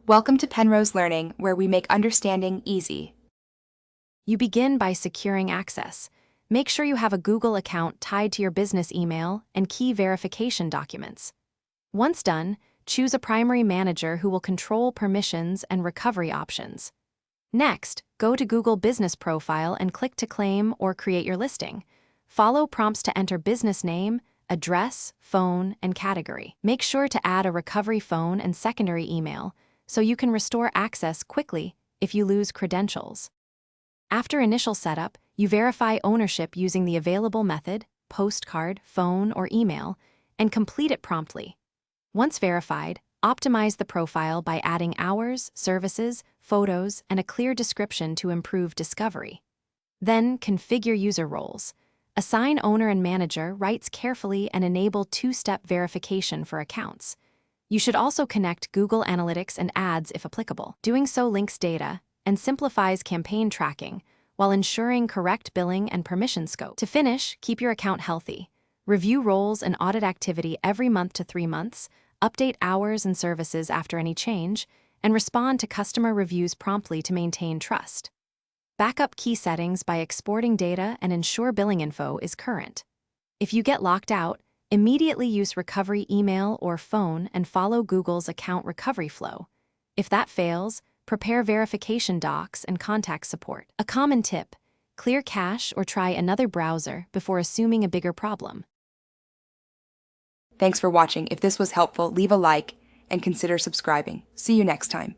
Welcome to Penrose Learning, where we make understanding easy. You begin by securing access. Make sure you have a Google account tied to your business email and key verification documents. Once done, choose a primary manager who will control permissions and recovery options. Next, go to Google Business Profile and click to claim or create your listing. Follow prompts to enter business name, address, phone, and category. Make sure to add a recovery phone and secondary email so you can restore access quickly if you lose credentials. After initial setup, you verify ownership using the available method, postcard, phone, or email, and complete it promptly. Once verified, optimize the profile by adding hours, services, photos, and a clear description to improve discovery. Then, configure user roles. Assign owner and manager rights carefully and enable two-step verification for accounts. You should also connect Google Analytics and ads if applicable. Doing so links data and simplifies campaign tracking while ensuring correct billing and permission scope. To finish, keep your account healthy. Review roles and audit activity every month to 3 months, update hours and services after any change, and respond to customer reviews promptly to maintain trust. Backup key settings by exporting data and ensure billing info is current. If you get locked out, immediately use recovery email or phone and follow Google's account recovery flow. If that fails, prepare verification docs and contact support. A common tip: clear cache or try another browser before assuming a bigger problem. Thanks for watching. If this was helpful, leave a like and consider subscribing. See you next time.